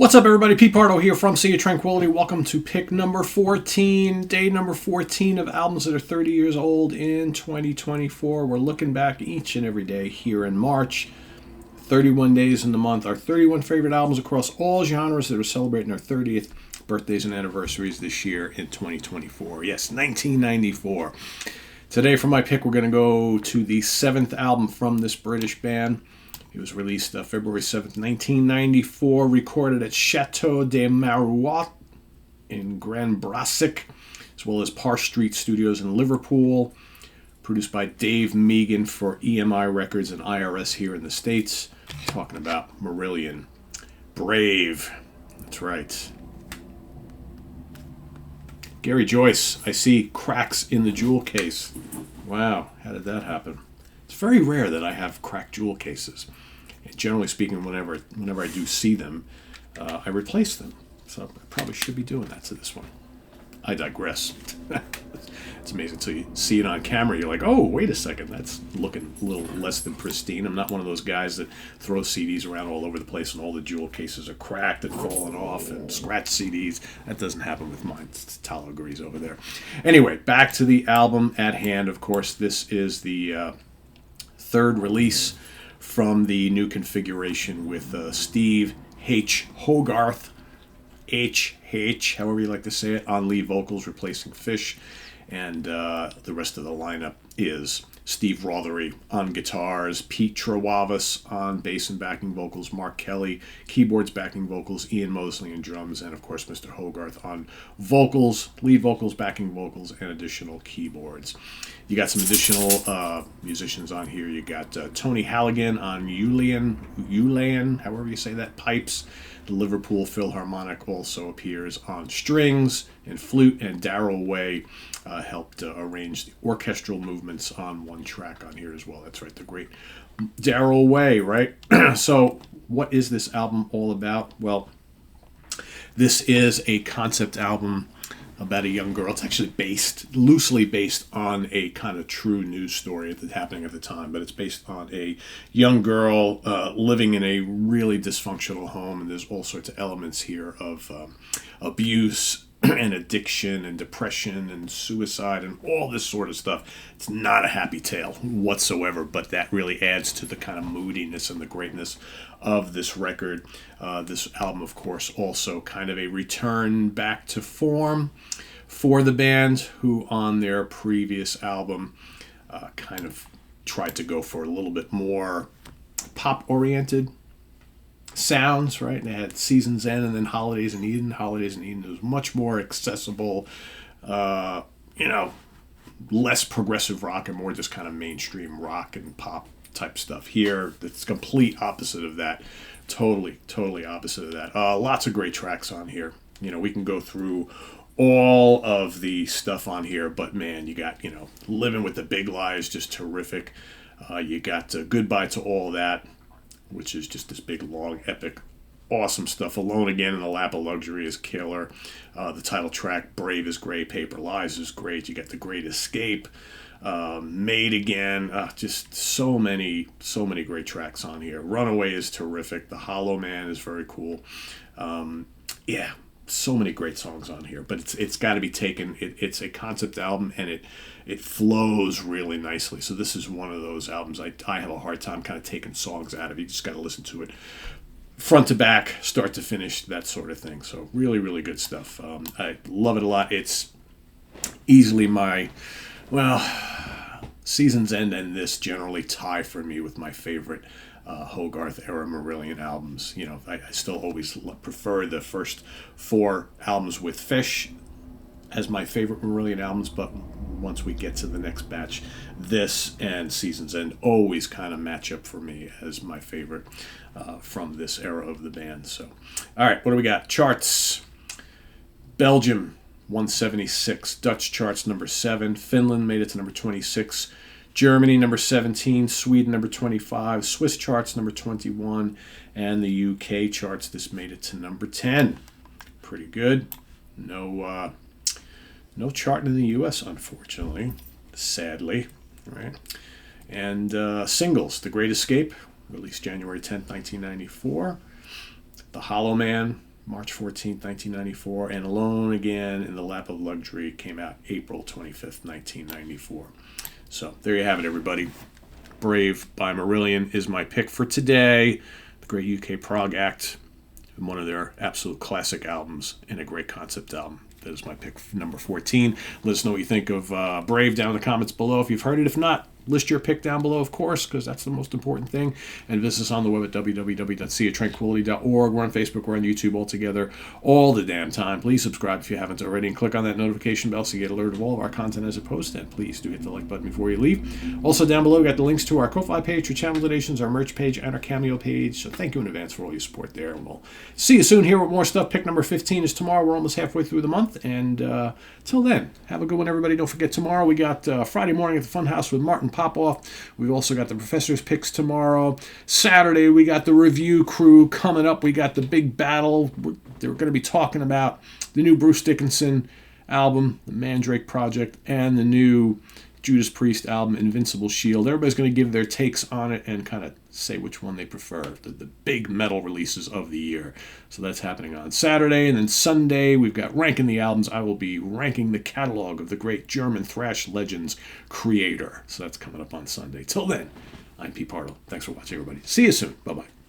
What's up, everybody? Pete Pardo here from Sea of Tranquility. Welcome to pick number 14, day number 14 of albums that are 30 years old in 2024. We're looking back each and every day here in March. 31 days in the month. Our 31 favorite albums across all genres that are celebrating their 30th birthdays and anniversaries this year in 2024. Yes, 1994. Today, for my pick, we're going to go to the seventh album from this British band. It was released February 7th, 1994, recorded at Chateau de Marouat in Grand Brassic, as well as Parr Street Studios in Liverpool. Produced by Dave Meegan for EMI Records and IRS here in the States. Talking about Marillion. Brave. That's right. Gary Joyce, I see cracks in the jewel case. Wow, how did that happen? It's very rare that I have cracked jewel cases. Generally speaking, whenever I do see them, I replace them. So I probably should be doing that to this one. I digress. It's amazing until you see it on camera. You're like, oh, wait a second, that's looking a little less than pristine. I'm not one of those guys that throw CDs around all over the place and all the jewel cases are cracked and falling off and scratch CDs. That doesn't happen with mine. It's Talo agrees over there. Anyway, back to the album at hand. Of course, this is the third release from the new configuration with Steve H. Hogarth, H, however you like to say it, on lead vocals, replacing Fish. And the rest of the lineup is Steve Rothery on guitars, Pete Trewavas on bass and backing vocals, Mark Kelly, keyboards, backing vocals, Ian Mosley on drums, and of course Mr. Hogarth on vocals, lead vocals, backing vocals, and additional keyboards. You got some additional musicians on here. You got Tony Halligan on uilleann, however you say that, pipes. The Liverpool Philharmonic also appears on strings and flute, and Darrell Way helped arrange the orchestral movements on one track on here as well. That's right, the great Darrell Way, right? So what is this album all about? Well, this is a concept album about a young girl. It's actually loosely based on a kind of true news story that's happening at the time, but it's based on a young girl living in a really dysfunctional home, and there's all sorts of elements here of abuse and addiction and depression and suicide and all this sort of stuff. It's not a happy tale whatsoever, but that really adds to the kind of moodiness and the greatness of this record. This album, of course, also kind of a return back to form for the band, who on their previous album kind of tried to go for a little bit more pop-oriented sounds, right? They had Season's End and then Holidays in Eden. Holidays in Eden was much more accessible, less progressive rock and more just kind of mainstream rock and pop type stuff. Here, it's complete opposite of that. Totally opposite of that. Lots of great tracks on here. We can go through all of the stuff on here, but man, you got, Living with the Big Lies, just terrific. You got Goodbye to All That, which is just this big, long, epic, awesome stuff. Alone Again in the Lap of Luxury is killer. The title track, Brave, is great. Paper Lies is great. You got The Great Escape, Made Again. Just so many great tracks on here. Runaway is terrific. The Hollow Man is very cool. So many great songs on here, but it's got to be taken. It's a concept album, and it flows really nicely. So this is one of those albums I have a hard time kind of taking songs out of. You just got to listen to it front to back, start to finish, that sort of thing. So really good stuff. I love it a lot. It's easily Season's End and this generally tie for me with my favorite Hogarth era Marillion albums. I still always prefer the first four albums with Fish as my favorite Marillion albums, but once we get to the next batch, this and Season's End always kind of match up for me as my favorite from this era of the band. So, all right, what do we got? Charts. Belgium, 176. Dutch charts, number 7. Finland made it to number 26. Germany, number 17. Sweden, number 25. Swiss charts, number 21. And the UK charts, this made it to number 10. Pretty good. No chart in the US, unfortunately. Sadly. Right? And singles, The Great Escape, released January 10th, 1994. The Hollow Man, March 14th, 1994, and Alone Again in the Lap of Luxury came out April 25th, 1994. So there you have it, everybody. Brave by Marillion is my pick for today. The great UK prog act, one of their absolute classic albums and a great concept album. That is my pick for number 14. Let us know what you think of Brave down in the comments below if you've heard it. If not, list your pick down below, of course, because that's the most important thing. And visit us on the web at www.seatranquility.org. We're on Facebook, we're on YouTube all together all the damn time. Please subscribe if you haven't already and click on that notification bell so you get alerted of all of our content as it posts. And please do hit the like button before you leave. Also down below, we got the links to our Ko-Fi page for channel donations, our merch page, and our Cameo page. So thank you in advance for all your support there. And we'll see you soon here with more stuff. Pick number 15 is tomorrow. We're almost halfway through the month. And till then, have a good one, everybody. Don't forget, tomorrow we got Friday morning at the Funhouse with Martin Popoff. We've also got the Professor's Picks tomorrow. Saturday, we got the Review Crew coming up. We got the big battle. They're going to be talking about the new Bruce Dickinson album, The Mandrake Project, and the new Judas Priest album, Invincible Shield. Everybody's going to give their takes on it and kind of say which one they prefer, the big metal releases of the year. So that's happening on Saturday. And then Sunday, we've got Ranking the Albums. I will be ranking the catalog of the great German thrash legends Creator. So that's coming up on Sunday. Till then, I'm Pete Pardo. Thanks for watching, everybody. See you soon. Bye-bye.